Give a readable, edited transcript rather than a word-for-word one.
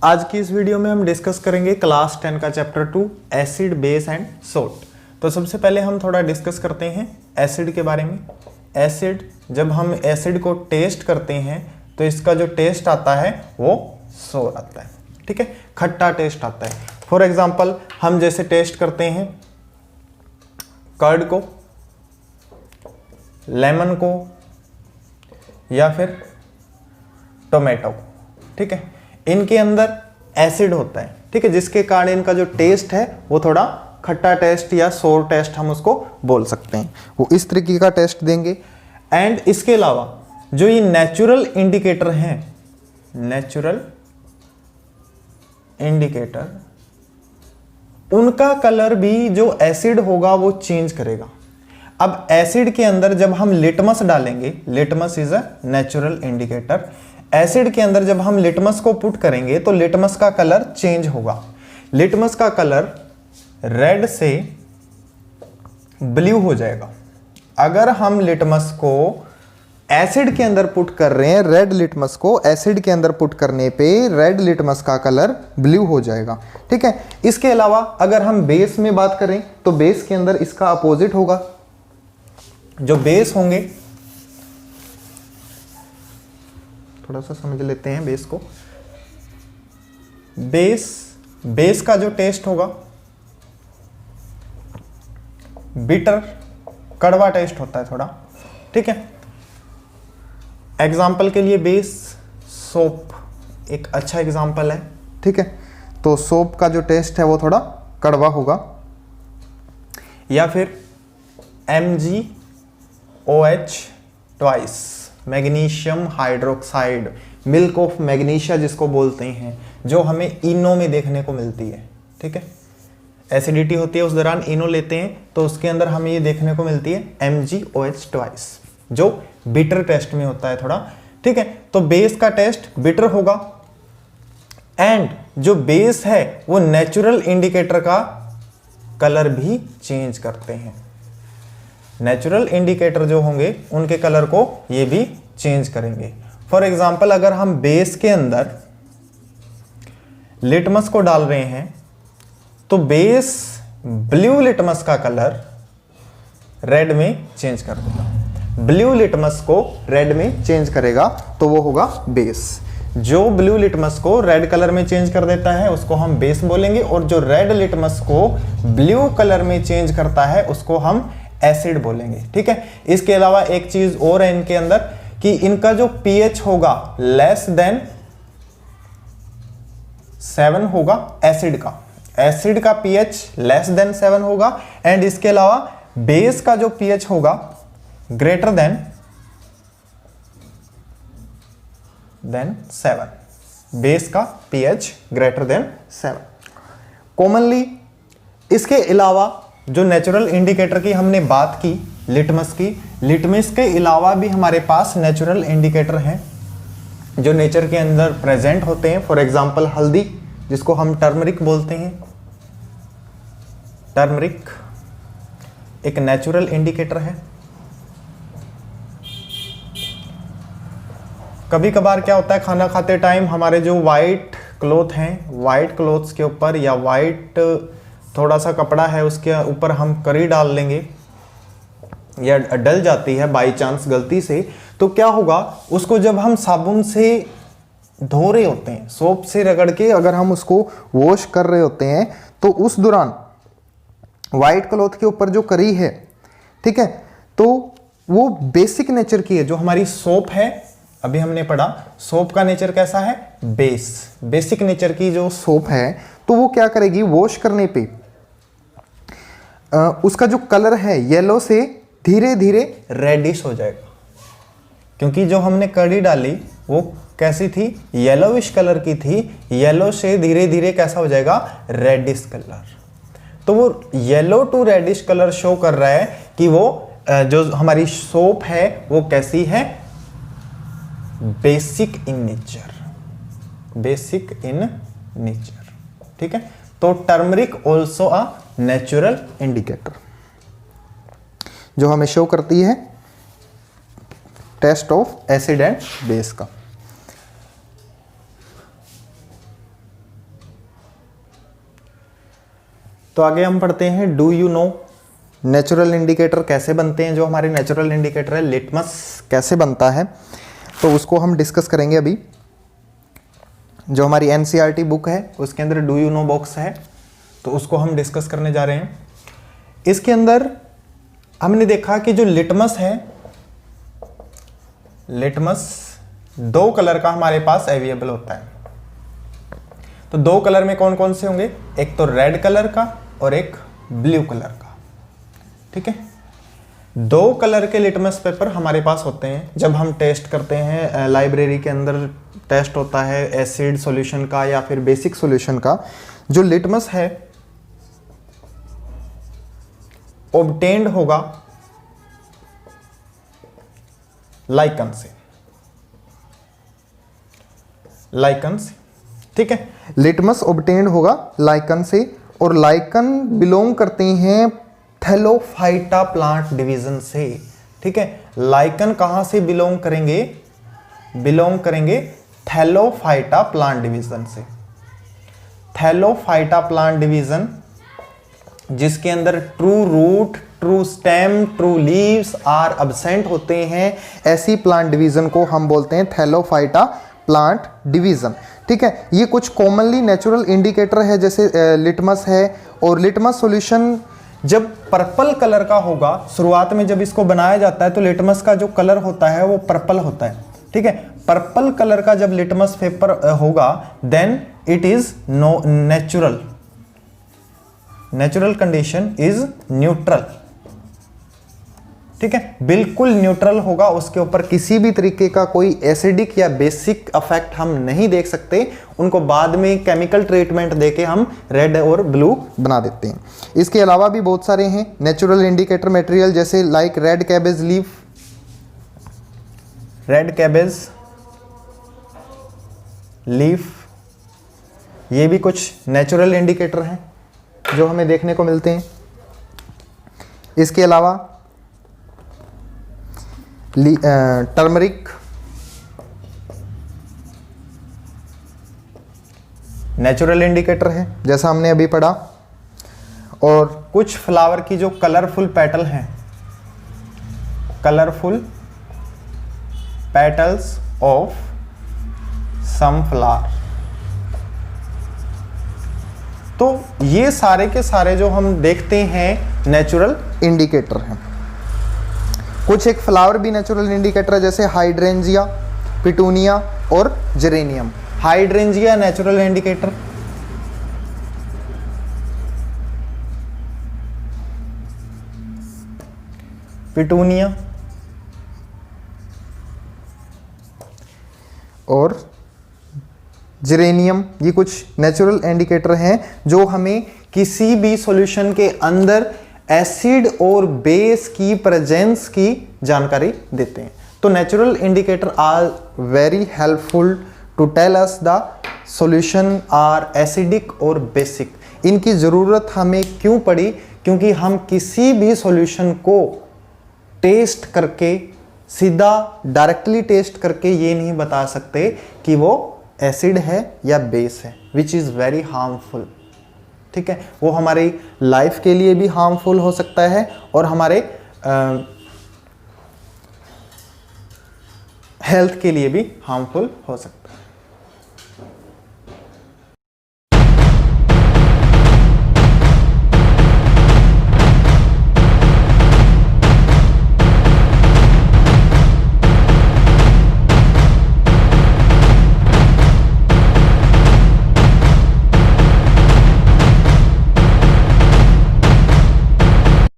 आज की इस वीडियो में हम डिस्कस करेंगे क्लास 10 का chapter 2 acid base and salt. तो सबसे पहले हम थोड़ा डिस्कस करते हैं एसिड के बारे में। एसिड, जब हम एसिड को टेस्ट करते हैं तो इसका जो टेस्ट आता है वो सोर आता है, ठीक है, खट्टा टेस्ट आता है। फॉर एग्जांपल हम जैसे टेस्ट करते हैं कर्ड को, लेमन को या फिर टोमेटो को, ठीक है, इनके अंदर एसिड होता है, ठीक है, जिसके कारण इनका जो टेस्ट है वो थोड़ा खट्टा टेस्ट या सोर टेस्ट हम उसको बोल सकते हैं। वो इस तरीके का टेस्ट देंगे। एंड इसके अलावा जो ये नेचुरल इंडिकेटर हैं, नेचुरल इंडिकेटर, उनका कलर भी जो एसिड होगा वो चेंज करेगा। अब एसिड के अंदर जब हम लिटमस डालेंगे, litmus is a natural indicator, acid के अंदर जब हम लिटमस को पुट करेंगे तो लिटमस का कलर चेंज होगा। लिटमस का कलर रेड से ब्लू हो जाएगा। अगर हम लिटमस को एसिड के अंदर पुट कर रहे हैं, रेड लिटमस को एसिड के अंदर पुट करने पे रेड लिटमस का कलर ब्लू हो जाएगा, ठीक है। इसके अलावा अगर हम बेस में बात करें तो बेस के अंदर इसका अपोजिट होगा। जो बेस होंगे, थोड़ा सा समझ लेते हैं बेस को। बेस का जो टेस्ट होगा बिटर, कड़वा टेस्ट होता है थोड़ा, ठीक है। एग्जाम्पल के लिए बेस सोप एक अच्छा एग्जाम्पल है, ठीक है। तो सोप का जो टेस्ट है वो थोड़ा कड़वा होगा। या फिर MgOH twice, magnesium hydroxide, milk of magnesia जिसको बोलते हैं, जो हमें इनो में देखने को मिलती है, ठीक है। एसिडिटी होती है उस दौरान इनो लेते हैं तो उसके अंदर हमें ये देखने को मिलती है MgOH ट्वाइस, जो बिटर टेस्ट में होता है थोड़ा, ठीक है। तो बेस का टेस्ट बिटर होगा। एंड जो बेस है वो नेचुरल इंडिकेटर का कलर भी चेंज करते हैं। नेचुरल इंडिकेटर जो होंगे उनके कलर को ये भी चेंज करेंगे। फॉर एग्जाम्पल अगर हम बेस के अंदर लिटमस को डाल रहे हैं तो बेस ब्लू लिटमस का कलर रेड में चेंज कर देगा। ब्लू लिटमस को रेड में चेंज करेगा तो वो होगा बेस। जो ब्लू लिटमस को रेड कलर में चेंज कर देता है उसको हम बेस बोलेंगे, और जो रेड लिटमस को ब्लू कलर में चेंज करता है उसको हम एसिड बोलेंगे, ठीक है। इसके अलावा एक चीज और है इनके अंदर कि इनका जो pH होगा लेस देन 7 होगा एसिड का pH लेस देन 7 होगा। एंड इसके अलावा बेस का जो pH होगा ग्रेटर देन 7, बेस का pH ग्रेटर देन 7 कॉमनली। इसके अलावा जो नेचुरल इंडिकेटर की हमने बात की, लिटमस की, लिटमस के अलावा भी हमारे पास नेचुरल इंडिकेटर हैं जो नेचर के अंदर प्रेजेंट होते हैं। फॉर एग्जांपल हल्दी, जिसको हम टर्मरिक बोलते हैं, टर्मरिक एक नेचुरल इंडिकेटर है। कभी कभार क्या होता है, खाना खाते टाइम हमारे जो वाइट क्लॉथ हैं, वाइट क्लॉथ्स के ऊपर या वाइट थोड़ा सा कपड़ा है उसके ऊपर हम करी डाल लेंगे या डल जाती है बाई चांस गलती से, तो क्या होगा, उसको जब हम साबुन से धो रहे होते हैं, सोप से रगड़ के अगर हम उसको वॉश कर रहे होते हैं तो उस दौरान वाइट क्लॉथ के ऊपर जो करी है, ठीक है, तो वो बेसिक नेचर की है। जो हमारी सोप है, अभी हमने पढ़ा सोप का नेचर कैसा है, बेसिक नेचर की जो सोप है, तो वो क्या करेगी, वॉश करने पे उसका जो कलर है येलो से धीरे धीरे रेडिश हो जाएगा, क्योंकि जो हमने कड़ी डाली वो कैसी थी, येलोविश कलर की थी। येलो से धीरे धीरे कैसा हो जाएगा, रेडिश कलर। तो वो yellow to reddish colour show कर रहा है कि वो जो हमारी सोप है वो कैसी है, बेसिक इन नेचर, ठीक है। तो turmeric also a natural indicator, जो हमें शो करती है test of acid and base का। तो आगे हम पढ़ते हैं do you know natural indicator कैसे बनते हैं। जो हमारे नेचुरल इंडिकेटर है लिटमस कैसे बनता है, तो उसको हम डिस्कस करेंगे अभी। जो हमारी एनसीईआरटी बुक है उसके अंदर डू यू नो बॉक्स है, तो उसको हम डिस्कस करने जा रहे हैं। इसके अंदर हमने देखा कि जो लिटमस है, लिटमस 2 कलर का हमारे पास अवेलेबल होता है। तो 2 कलर में कौन कौन से होंगे, एक तो रेड कलर का और एक ब्लू कलर का। ठीक है, 2 कलर के लिटमस पेपर हमारे पास होते हैं। जब हम टेस्ट करते हैं लाइब्रेरी के अंदर टेस्ट होता है एसिड सॉल्यूशन का या फिर बेसिक सॉल्यूशन का, जो लिटमस है ऑब्टेन्ड होगा लाइकन से, लाइकन से। ठीक है, लिटमस ऑब्टेन्ड होगा लाइकन से, और लाइकन बिलोंग करते हैं थैलोफाइटा प्लांट डिवीजन से। ठीक है, लाइकन कहां से बिलोंग करेंगे, बिलोंग करेंगे थैलोफाइटा प्लांट डिवीजन से। थैलोफाइटा प्लांट डिवीजन जिसके अंदर true root, true stem, true leaves are absent होते हैं, ऐसी प्लांट डिवीजन को हम बोलते हैं थैलोफाइटा प्लांट डिवीजन। ठीक है, ये कुछ कॉमनली नेचुरल इंडिकेटर है, जैसे लिटमस है। और लिटमस सॉल्यूशन जब पर्पल कलर का होगा, शुरुआत में जब इसको बनाया जाता है तो लिटमस का जो कलर होता है वो पर्पल होता है। ठीक है, पर्पल कलर का जब लिटमस पेपर होगा then it is no natural, natural condition is neutral. ठीक है, बिल्कुल न्यूट्रल होगा, उसके ऊपर किसी भी तरीके का कोई एसिडिक या बेसिक इफेक्ट हम नहीं देख सकते। उनको बाद में केमिकल ट्रीटमेंट देके हम रेड और ब्लू बना देते हैं। इसके अलावा भी बहुत सारे हैं नेचुरल इंडिकेटर मटेरियल, जैसे like red cabbage leaf, red cabbage leaf, ये भी कुछ नेचुरल इंडिकेटर हैं जो हमें देखने को मिलते हैं। इसके अलावा टर्मरिक नेचुरल इंडिकेटर है जैसा हमने अभी पढ़ा। और कुछ फ्लावर की जो कलरफुल पेटल हैं, colourful petals of some flower, तो ये सारे के सारे जो हम देखते हैं नेचुरल इंडिकेटर हैं। कुछ एक फ्लावर भी नेचुरल इंडिकेटर है, जैसे हाइड्रेंजिया, पिटूनिया और geranium. Hydrangea natural indicator, petunia और जेरेनियम, ये कुछ नेचुरल इंडिकेटर हैं जो हमें किसी भी सॉल्यूशन के अंदर एसिड और बेस की प्रेजेंस की जानकारी देते हैं। तो natural indicator are very helpful to tell us the solution are acidic और बेसिक। इनकी ज़रूरत हमें क्यों पड़ी, क्योंकि हम किसी भी सॉल्यूशन को टेस्ट करके, सीधा डायरेक्टली टेस्ट करके ये नहीं बता सकते कि वो एसिड है या बेस है, विच इज़ वेरी हार्मफुल। ठीक है, वो हमारी लाइफ के लिए भी हार्मफुल हो सकता है और हमारे हेल्थ के लिए भी हार्मफुल हो सकता है।